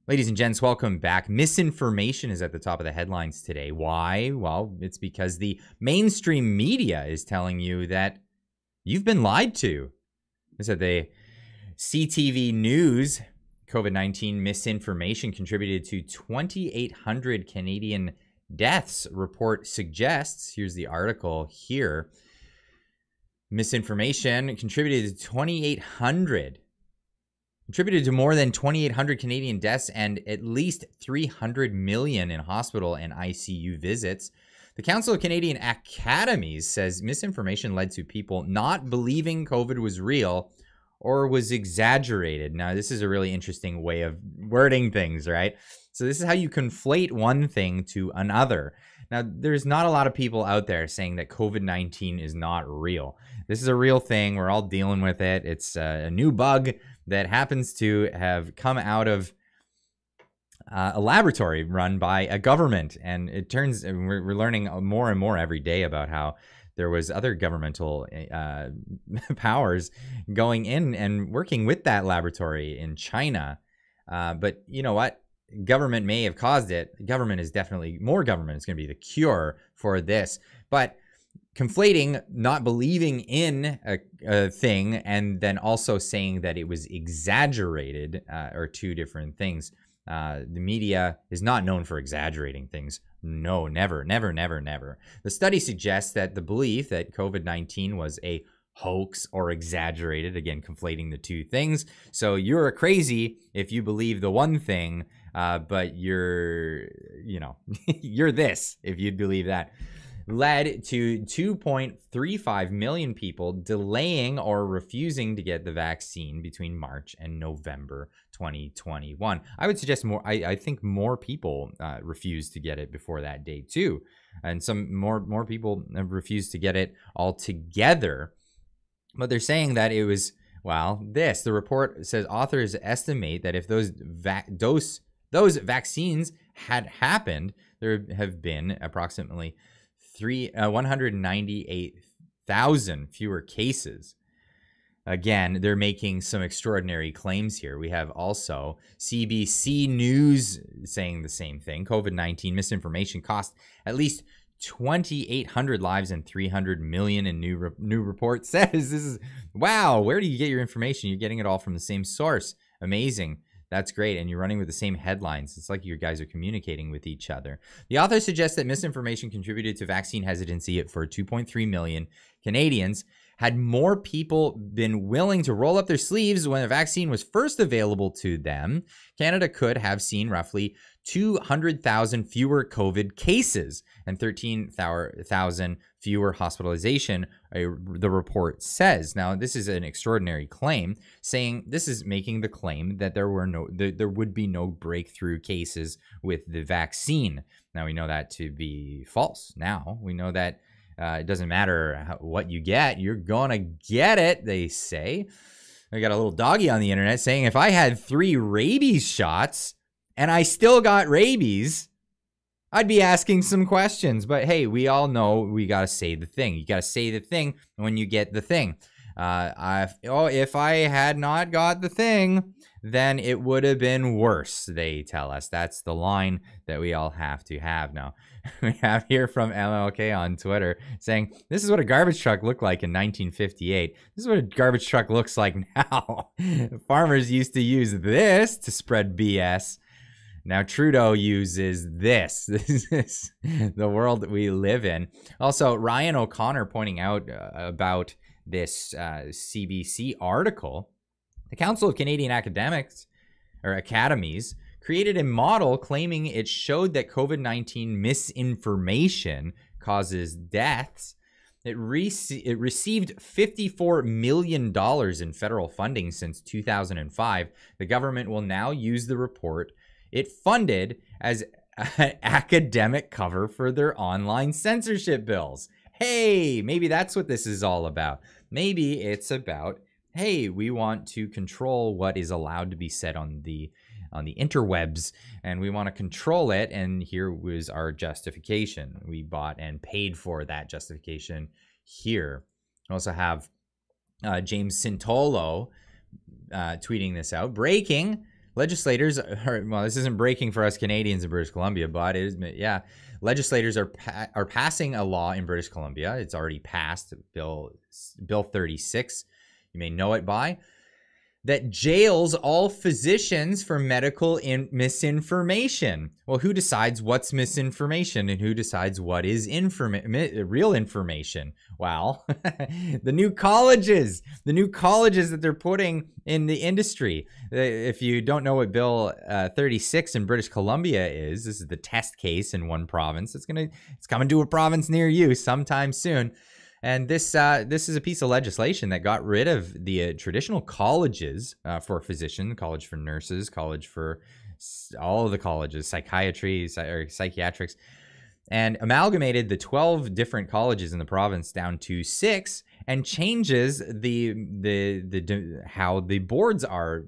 Ladies and gents, welcome back. Misinformation is at the top of the headlines today. Why? Well, it's because the mainstream media is telling you that you've been lied to. This is the CTV News. COVID-19 misinformation contributed to 2,800 Canadian deaths, report suggests. Here's the article here. Misinformation contributed to more than 2,800 Canadian deaths and at least 300 million in hospital and ICU visits. The Council of Canadian Academies says misinformation led to people not believing COVID was real or was exaggerated. Now, this is a really interesting way of wording things, right? So this is how you conflate one thing to another. Now, there's not a lot of people out there saying that COVID-19 is not real. This is a real thing. We're all dealing with it. It's a new bug that happens to have come out of a laboratory run by a government. And it turns, we're learning more and more every day about how there was other governmental powers going in and working with that laboratory in China. But you know what? Government may have caused it. Government is definitely, more government is going to be the cure for this. But conflating not believing in a thing and then also saying that it was exaggerated are two different things. The media is not known for exaggerating things. No, never, never, never, never. The study suggests that the belief that COVID-19 was a hoax or exaggerated, again, conflating the two things. So you're crazy if you believe the one thing, but you're this if you believe that. Led to 2.35 million people delaying or refusing to get the vaccine between March and November 2021. I would suggest more. I think more people refused to get it before that date too, and some more people have refused to get it altogether. But they're saying that it was the report says authors estimate that if those vaccines had happened, there have been approximately 198,000 fewer cases. Again, they're making some extraordinary claims here. We have also CBC News saying the same thing. COVID-19 misinformation cost at least 2,800 lives and 300 million in new report says. This is, wow, where do you get your information? You're getting it all from the same source. Amazing. That's great. And you're running with the same headlines. It's like you guys are communicating with each other. The author suggests that misinformation contributed to vaccine hesitancy for 2.3 million Canadians. Had more people been willing to roll up their sleeves when a vaccine was first available to them, Canada could have seen roughly 200,000 fewer COVID cases and 13,000 fewer hospitalization, the report says. Now, this is an extraordinary claim, saying this is making the claim that there would be no breakthrough cases with the vaccine. Now, we know that to be false. Now, we know that it doesn't matter what you get, you're gonna get it, they say. I got a little doggy on the internet saying if I had 3 rabies shots and I still got rabies, I'd be asking some questions. But hey, we all know we got to say the thing. You got to say the thing when you get the thing. If I had not got the thing, then it would have been worse, they tell us. That's the line that we all have to have now. We have here from MLK on Twitter saying, this is what a garbage truck looked like in 1958. This is what a garbage truck looks like now. Farmers used to use this to spread BS. Now Trudeau uses this. This is the world that we live in. Also, Ryan O'Connor pointing out about this CBC article. The Council of Canadian Academies created a model claiming it showed that COVID-19 misinformation causes deaths. It received $54 million in federal funding since 2005. The government will now use the report it funded as an academic cover for their online censorship bills. Hey, maybe that's what this is all about. Maybe it's about, hey, we want to control what is allowed to be said on the interwebs, and we want to control it, and here was our justification. We bought and paid for that justification here. We also have James Sintolo tweeting this out. Breaking: Legislators are, well, this isn't breaking for us Canadians in British Columbia, but it is, yeah. Legislators are passing a law in British Columbia. It's already passed, Bill 36. You may know it by, that jails all physicians for medical misinformation. Well, who decides what's misinformation and who decides what is real information? Well, the new colleges that they're putting in the industry. If you don't know what Bill 36 in British Columbia is, this is the test case in one province. It's coming to a province near you sometime soon. And this is a piece of legislation that got rid of the traditional colleges for physicians, college for nurses, college for all of the colleges, psychiatry, or psychiatrics, and amalgamated the 12 different colleges in the province down to 6, and changes how the boards are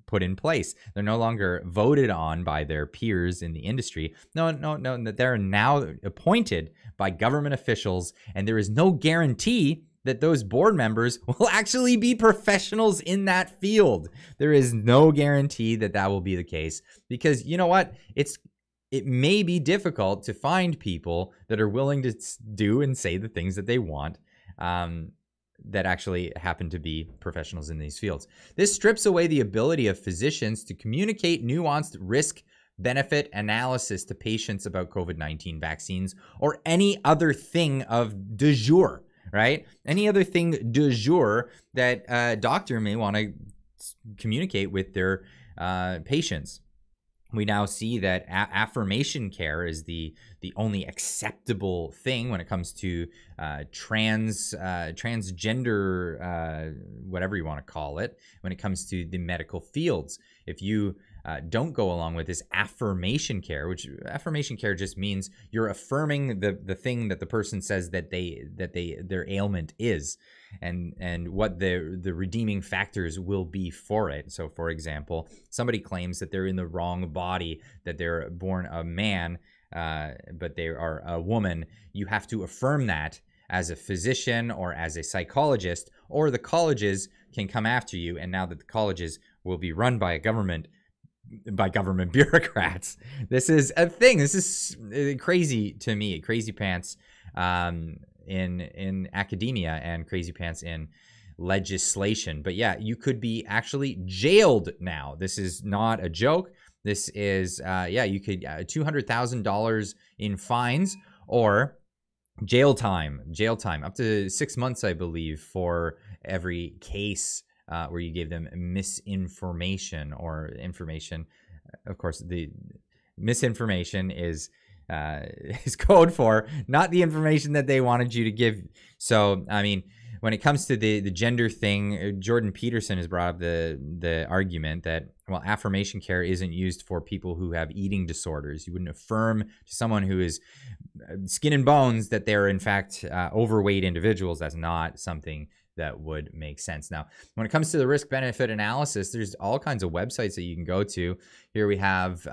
put in place. They're no longer voted on by their peers in the industry. No, that they're now appointed by government officials, and there is no guarantee that those board members will actually be professionals in that field. There is no guarantee that that will be the case, because you know what? It may be difficult to find people that are willing to do and say the things that they want, that actually happen to be professionals in these fields. This strips away the ability of physicians to communicate nuanced risk-benefit analysis to patients about COVID-19 vaccines or any other thing of du jour, right? Any other thing du jour that a doctor may want to communicate with their patients. We now see that affirmation care is the only acceptable thing when it comes to transgender, whatever you want to call it, when it comes to the medical fields. If you don't go along with this affirmation care, which affirmation care just means you're affirming the thing that the person says that their ailment is, and what the redeeming factors will be for it. So, for example, somebody claims that they're in the wrong body, that they're born a man, but they are a woman. You have to affirm that as a physician or as a psychologist, or the colleges can come after you. And now that the colleges will be run by government bureaucrats, this is a thing. This is crazy to me, crazy pants in academia and crazy pants in legislation. But yeah, you could be actually jailed now. This is not a joke. This is you could $200,000 in fines or jail time up to 6 months, I believe, for every case where you gave them misinformation or information. Of course, the misinformation is code for not the information that they wanted you to give. So, I mean, when it comes to the gender thing, Jordan Peterson has brought up the argument that, well, affirmation care isn't used for people who have eating disorders. You wouldn't affirm to someone who is skin and bones that they're in fact overweight individuals. That's not something that would make sense. Now, when it comes to the risk-benefit analysis, there's all kinds of websites that you can go to. Here we have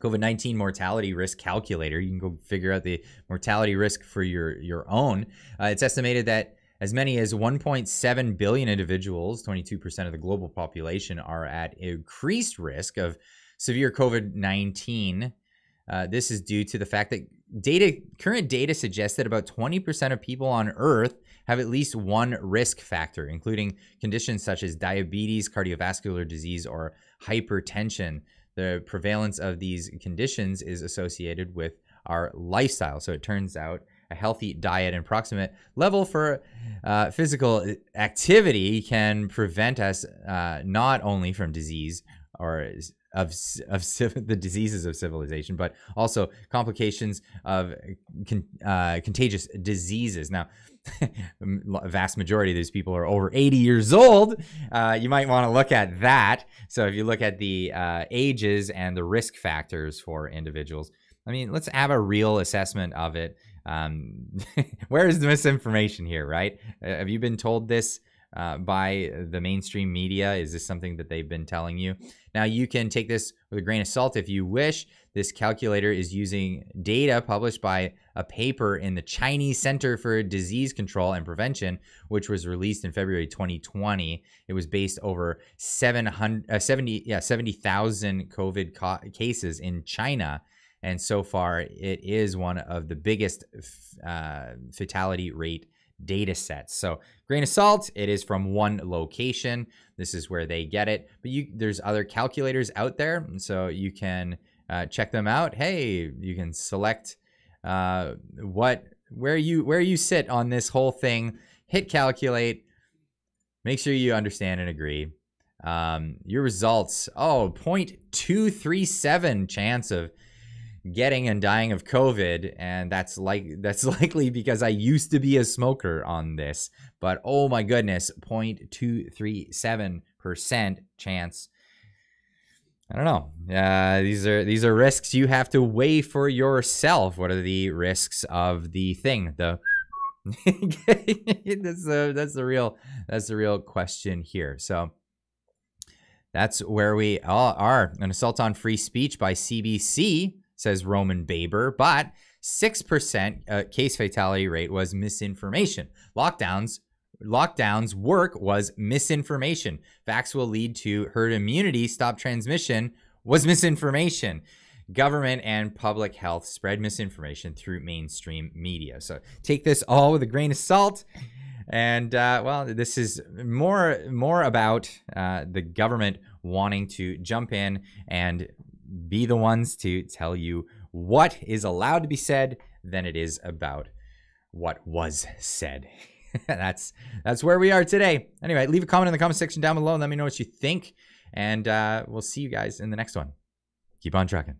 COVID-19 mortality risk calculator. You can go figure out the mortality risk for your own. It's estimated that as many as 1.7 billion individuals, 22% of the global population, are at increased risk of severe COVID-19. This is due to the fact that current data suggests that about 20% of people on Earth have at least one risk factor, including conditions such as diabetes, cardiovascular disease, or hypertension. The prevalence of these conditions is associated with our lifestyle. So it turns out a healthy diet and approximate level for physical activity can prevent us not only from disease or of the diseases of civilization, but also complications of contagious diseases. Now, a vast majority of these people are over 80 years old. You might want to look at that. So if you look at the ages and the risk factors for individuals, I mean, let's have a real assessment of it. Where is the misinformation here, right? Have you been told this by the mainstream media? Is this something that they've been telling you? Now, you can take this with a grain of salt if you wish. This calculator is using data published by a paper in the Chinese Center for Disease Control and Prevention, which was released in February 2020. It was based over 70,000 COVID cases in China. And so far, it is one of the biggest fatality rate data sets. So grain of salt, it is from one location. This is where they get it. But there's other calculators out there, and so you can check them out. Hey, you can select where you sit on this whole thing. Hit calculate. Make sure you understand and agree. Your results, 0.237 chance of getting and dying of COVID, and that's likely because I used to be a smoker on this. But oh my goodness, 0.237% chance. I don't know. These are risks you have to weigh for yourself. What are the risks of the thing? That's the real question here. So that's where we all are. An assault on free speech by CBC, says Roman Baber, but 6% case fatality rate was misinformation. Lockdowns work was misinformation. Vax will lead to herd immunity, stop transmission was misinformation. Government and public health spread misinformation through mainstream media. So take this all with a grain of salt. And well, this is more about the government wanting to jump in and be the ones to tell you what is allowed to be said than it is about what was said. That's where we are today. Anyway, leave a comment in the comment section down below and let me know what you think. And we'll see you guys in the next one. Keep on trucking.